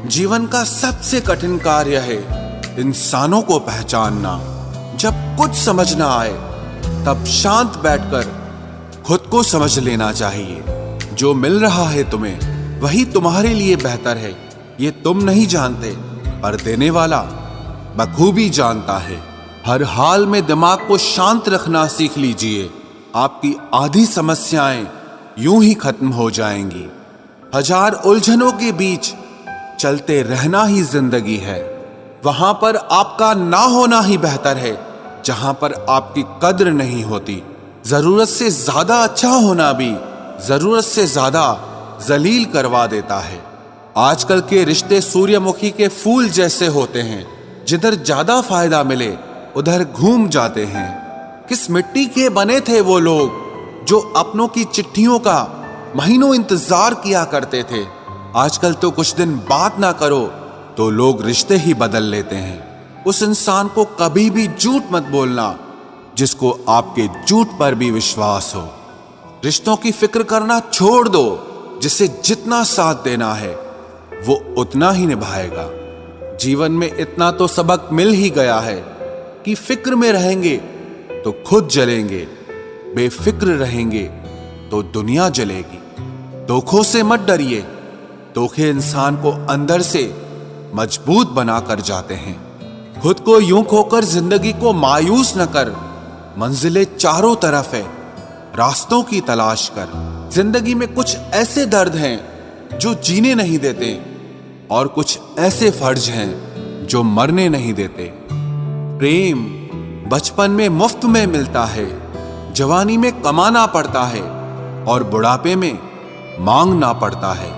जीवन का सबसे कठिन कार्य है इंसानों को पहचानना। जब कुछ समझ ना आए तब शांत बैठकर खुद को समझ लेना चाहिए। जो मिल रहा है तुम्हें वही तुम्हारे लिए बेहतर है, ये तुम नहीं जानते पर देने वाला बखूबी जानता है। हर हाल में दिमाग को शांत रखना सीख लीजिए, आपकी आधी समस्याएं यूं ही खत्म हो जाएंगी। हजार उलझनों के बीच चलते रहना ही जिंदगी है। वहां पर आपका ना होना ही बेहतर है जहां पर आपकी कद्र नहीं होती। जरूरत से ज्यादा अच्छा होना भी जरूरत से ज्यादा जलील करवा देता है। आजकल के रिश्ते सूर्यमुखी के फूल जैसे होते हैं, जिधर ज्यादा फायदा मिले उधर घूम जाते हैं। किस मिट्टी के बने थे वो लोग जो अपनों की चिट्ठियों का महीनों इंतजार किया करते थे। आजकल तो कुछ दिन बात ना करो तो लोग रिश्ते ही बदल लेते हैं। उस इंसान को कभी भी झूठ मत बोलना जिसको आपके झूठ पर भी विश्वास हो। रिश्तों की फिक्र करना छोड़ दो, जिसे जितना साथ देना है वो उतना ही निभाएगा। जीवन में इतना तो सबक मिल ही गया है कि फिक्र में रहेंगे तो खुद जलेंगे, बेफिक्र रहेंगे तो दुनिया जलेगी। धोखों से मत डरिए, धोखे इंसान को अंदर से मजबूत बनाकर जाते हैं। खुद को यूं खोकर जिंदगी को मायूस न कर, मंजिलें चारों तरफ है, रास्तों की तलाश कर। जिंदगी में कुछ ऐसे दर्द हैं जो जीने नहीं देते और कुछ ऐसे फर्ज हैं जो मरने नहीं देते। प्रेम बचपन में मुफ्त में मिलता है, जवानी में कमाना पड़ता है और बुढ़ापे में मांगना पड़ता है।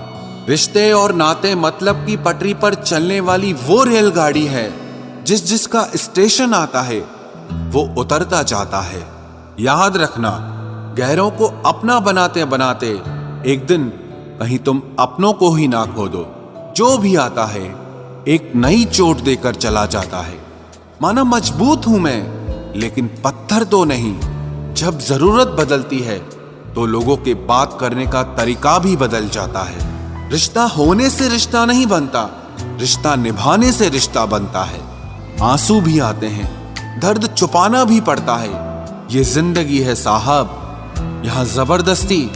रिश्ते और नाते मतलब की पटरी पर चलने वाली वो रेलगाड़ी है जिसका स्टेशन आता है वो उतरता जाता है। याद रखना, गैरों को अपना बनाते बनाते एक दिन कहीं तुम अपनों को ही ना खो दो। जो भी आता है एक नई चोट देकर चला जाता है। माना मजबूत हूं मैं लेकिन पत्थर तो नहीं। जब जरूरत बदलती है तो लोगों के बात करने का तरीका भी बदल जाता है। रिश्ता होने से रिश्ता नहीं बनता, रिश्ता निभाने से रिश्ता बनता है। आंसू भी आते हैं, दर्द छुपाना भी पड़ता है। ये जिंदगी है साहब, यहां जबरदस्ती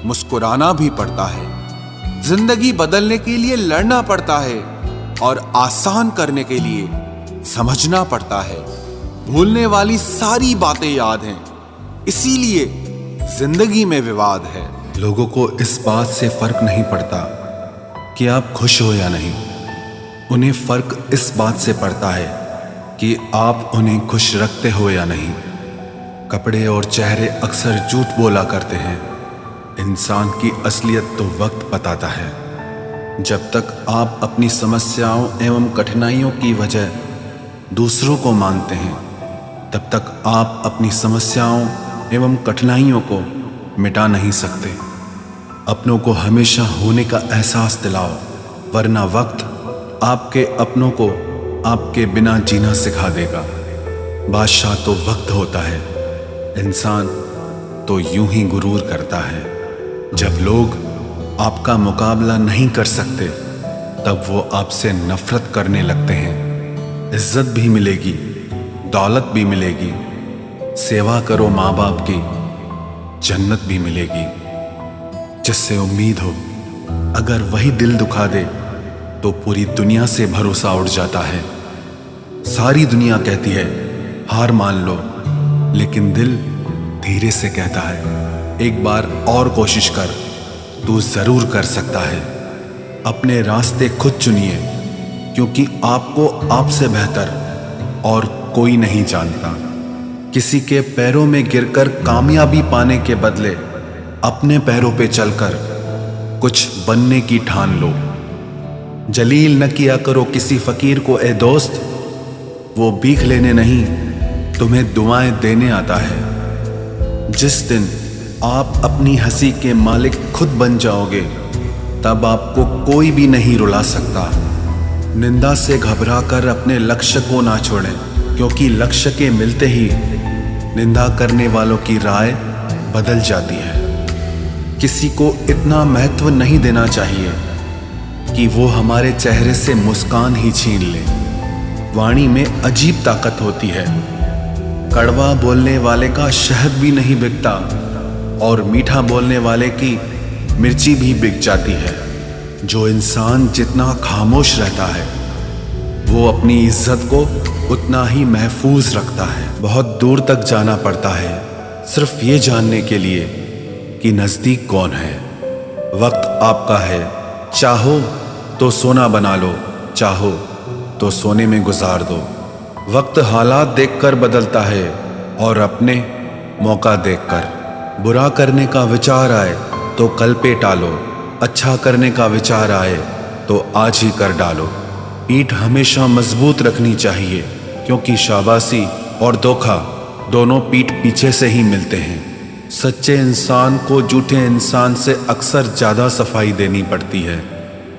मुस्कुराना भी पड़ता है। जिंदगी बदलने के लिए लड़ना पड़ता है और आसान करने के लिए समझना पड़ता है। भूलने वाली सारी बातें याद हैं, इसीलिए जिंदगी में विवाद है। लोगों को इस बात से फर्क नहीं पड़ता कि आप खुश हो या नहीं, उन्हें फर्क इस बात से पड़ता है कि आप उन्हें खुश रखते हो या नहीं। कपड़े और चेहरे अक्सर झूठ बोला करते हैं, इंसान की असलियत तो वक्त बताता है। जब तक आप अपनी समस्याओं एवं कठिनाइयों की वजह दूसरों को मानते हैं, तब तक आप अपनी समस्याओं एवं कठिनाइयों को मिटा नहीं सकते। अपनों को हमेशा होने का एहसास दिलाओ, वरना वक्त आपके अपनों को आपके बिना जीना सिखा देगा। बादशाह तो वक्त होता है, इंसान तो यूं ही गुरूर करता है। जब लोग आपका मुकाबला नहीं कर सकते तब वो आपसे नफरत करने लगते हैं। इज्जत भी मिलेगी, दौलत भी मिलेगी, सेवा करो माँ बाप की, जन्नत भी मिलेगी। जिससे उम्मीद हो अगर वही दिल दुखा दे तो पूरी दुनिया से भरोसा उठ जाता है। सारी दुनिया कहती है हार मान लो, लेकिन दिल धीरे से कहता है एक बार और कोशिश कर, तू जरूर कर सकता है। अपने रास्ते खुद चुनिए, क्योंकि आपको आपसे बेहतर और कोई नहीं जानता। किसी के पैरों में गिरकर कामयाबी पाने के बदले अपने पैरों पे चलकर कुछ बनने की ठान लो। जलील न किया करो किसी फकीर को ए दोस्त, वो भीख लेने नहीं तुम्हें दुआएं देने आता है। जिस दिन आप अपनी हंसी के मालिक खुद बन जाओगे तब आपको कोई भी नहीं रुला सकता। निंदा से घबराकर अपने लक्ष्य को ना छोड़ें, क्योंकि लक्ष्य के मिलते ही निंदा करने वालों की राय बदल जाती है। किसी को इतना महत्व नहीं देना चाहिए कि वो हमारे चेहरे से मुस्कान ही छीन ले। वाणी में अजीब ताकत होती है। कड़वा बोलने वाले का शहद भी नहीं बिकता और मीठा बोलने वाले की मिर्ची भी बिक जाती है। जो इंसान जितना खामोश रहता है वो अपनी इज्जत को उतना ही महफूज रखता है। बहुत दूर तक जाना पड़ता है सिर्फ ये जानने के लिए कि नजदीक कौन है। वक्त आपका है, चाहो तो सोना बना लो, चाहो तो सोने में गुजार दो। वक्त हालात देखकर बदलता है और अपने मौका देखकर। बुरा करने का विचार आए तो कल पे टालो, अच्छा करने का विचार आए तो आज ही कर डालो। पीठ हमेशा मजबूत रखनी चाहिए क्योंकि शाबाशी और धोखा दोनों पीठ पीछे से ही मिलते हैं। सच्चे इंसान को झूठे इंसान से अक्सर ज़्यादा सफाई देनी पड़ती है।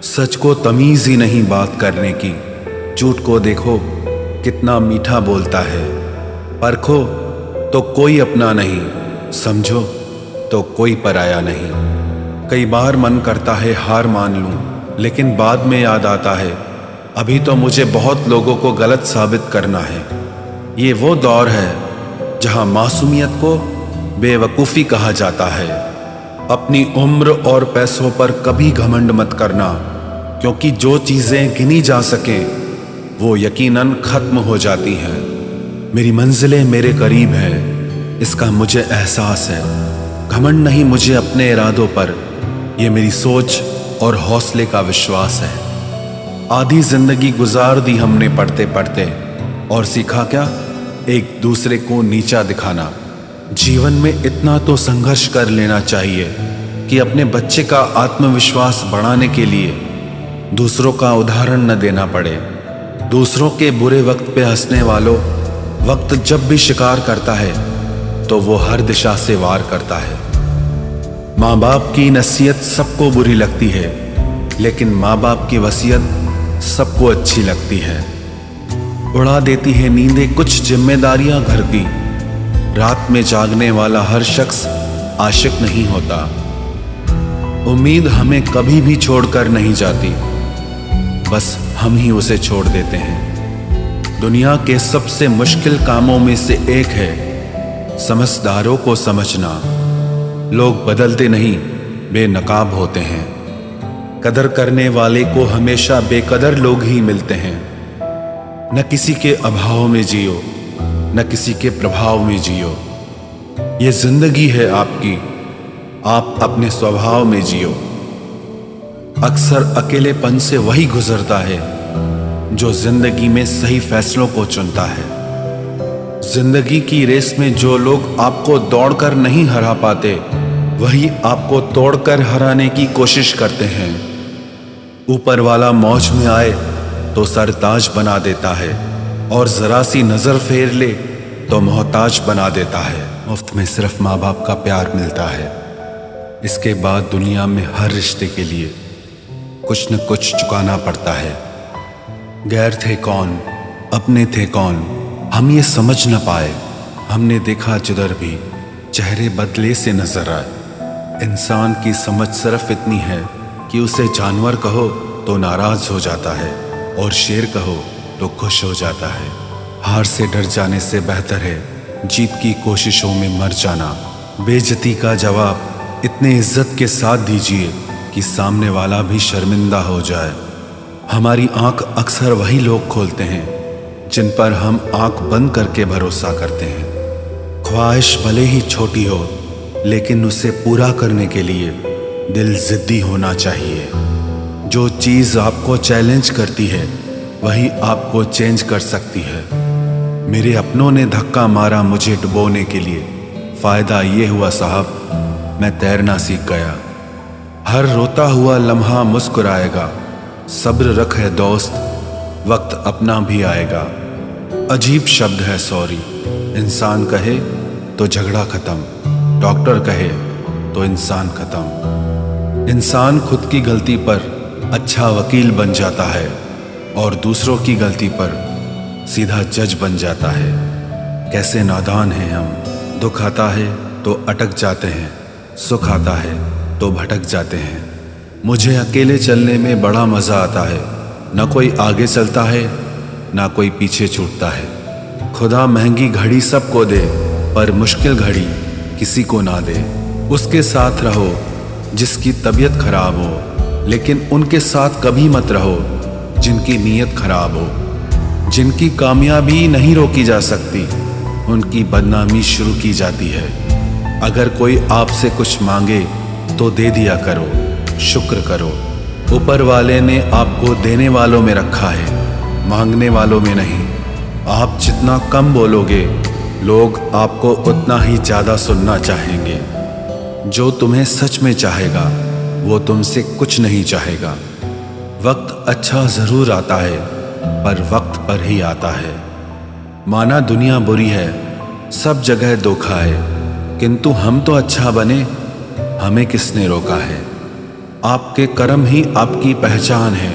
सच को तमीज़ ही नहीं बात करने की। झूठ को देखो कितना मीठा बोलता है। परखो तो कोई अपना नहीं, समझो तो कोई पराया नहीं। कई बार मन करता है हार मान लूं, लेकिन बाद में याद आता है अभी तो मुझे बहुत लोगों को गलत साबित करना है। ये वो दौर है जहां मासूमियत को बेवकूफ़ी कहा जाता है। अपनी उम्र और पैसों पर कभी घमंड मत करना, क्योंकि जो चीज़ें गिनी जा सकें वो यकीनन ख़त्म हो जाती हैं। मेरी मंजिलें मेरे करीब है, इसका मुझे एहसास है। घमंड नहीं मुझे अपने इरादों पर, ये मेरी सोच और हौसले का विश्वास है। आधी जिंदगी गुजार दी हमने पढ़ते पढ़ते, और सीखा क्या? एक दूसरे को नीचा दिखाना। जीवन में इतना तो संघर्ष कर लेना चाहिए कि अपने बच्चे का आत्मविश्वास बढ़ाने के लिए दूसरों का उदाहरण न देना पड़े। दूसरों के बुरे वक्त पे हंसने वालों, वक्त जब भी शिकार करता है तो वो हर दिशा से वार करता है। माँ बाप की नसीहत सबको बुरी लगती है, लेकिन माँ बाप की वसीयत सबको अच्छी लगती है। उड़ा देती है नींदें कुछ जिम्मेदारियां घर की। रात में जागने वाला हर शख्स आशिक नहीं होता। उम्मीद हमें कभी भी छोड़कर नहीं जाती, बस हम ही उसे छोड़ देते हैं। दुनिया के सबसे मुश्किल कामों में से एक है समझदारों को समझना। लोग बदलते नहीं, बेनकाब होते हैं। कदर करने वाले को हमेशा बेकदर लोग ही मिलते हैं। न किसी के अभाव में जियो, न किसी के प्रभाव में जियो। ये जिंदगी है आपकी, आप अपने स्वभाव में जियो। अक्सर अकेलेपन से वही गुजरता है जो जिंदगी में सही फैसलों को चुनता है। जिंदगी की रेस में जो लोग आपको दौड़कर नहीं हरा पाते, वही आपको तोड़कर हराने की कोशिश करते हैं। ऊपर वाला मौज में आए तो सरताज बना देता है, और जरा सी नजर फेर ले तो मोहताज बना देता है। मुफ्त में सिर्फ माँ बाप का प्यार मिलता है। इसके बाद दुनिया में हर रिश्ते के लिए कुछ न कुछ चुकाना पड़ता है। गैर थे कौन, अपने थे कौन, हम ये समझ न पाए। हमने देखा जिधर भी चेहरे बदले से नजर आए। इंसान की समझ सिर्फ इतनी है कि उसे जानवर कहो तो नाराज हो जाता है, और शेर कहो तो खुश हो जाता है। हार से डर जाने से बेहतर है जीत की कोशिशों में मर जाना। बेइज्जती का जवाब इतने इज्जत के साथ दीजिए कि सामने वाला भी शर्मिंदा हो जाए। हमारी आंख अक्सर वही लोग खोलते हैं जिन पर हम आंख बंद करके भरोसा करते हैं। ख्वाहिश भले ही छोटी हो, लेकिन उसे पूरा करने के लिए दिल जिद्दी होना चाहिए। जो चीज़ आपको चैलेंज करती है वही आपको चेंज कर सकती है। मेरे अपनों ने धक्का मारा मुझे डुबोने के लिए। फ़ायदा ये हुआ साहब, मैं तैरना सीख गया। हर रोता हुआ लम्हा मुस्कुराएगा। सब्र रख है दोस्त, वक्त अपना भी आएगा। अजीब शब्द है सॉरी। इंसान कहे तो झगड़ा खत्म, डॉक्टर कहे तो इंसान खत्म। इंसान खुद की गलती पर अच्छा वकील बन जाता है और दूसरों की गलती पर सीधा जज बन जाता है। कैसे नादान हैं हम। दुख आता है तो अटक जाते हैं, सुख आता है तो भटक जाते हैं। मुझे अकेले चलने में बड़ा मज़ा आता है। न कोई आगे चलता है, ना कोई पीछे छूटता है। खुदा महंगी घड़ी सबको दे, पर मुश्किल घड़ी किसी को ना दे। उसके साथ रहो जिसकी तबीयत खराब हो, लेकिन उनके साथ कभी मत रहो जिनकी नीयत खराब हो। जिनकी कामयाबी नहीं रोकी जा सकती, उनकी बदनामी शुरू की जाती है। अगर कोई आपसे कुछ मांगे तो दे दिया करो, शुक्र करो। ऊपर वाले ने आपको देने वालों में रखा है, मांगने वालों में नहीं। आप जितना कम बोलोगे, लोग आपको उतना ही ज़्यादा सुनना चाहेंगे। जो तुम्हें सच में चाहेगा, वो तुमसे कुछ नहीं चाहेगा। वक्त अच्छा ज़रूर आता है, पर वक्त पर ही आता है। माना दुनिया बुरी है, सब जगह धोखा है, किंतु हम तो अच्छा बने, हमें किसने रोका है। आपके कर्म ही आपकी पहचान है,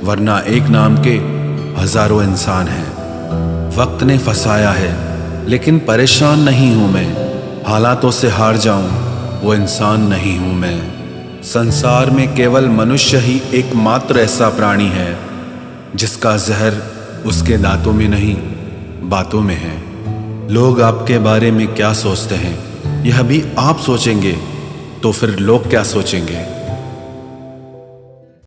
वरना एक नाम के हजारों इंसान हैं। वक्त ने फंसाया है, लेकिन परेशान नहीं हूं मैं। हालातों से हार जाऊं, वो इंसान नहीं हूं मैं। संसार में केवल मनुष्य ही एकमात्र ऐसा प्राणी है जिसका जहर उसके दांतों में नहीं, बातों में है। लोग आपके बारे में क्या सोचते हैं, यह भी आप सोचेंगे तो फिर लोग क्या सोचेंगे।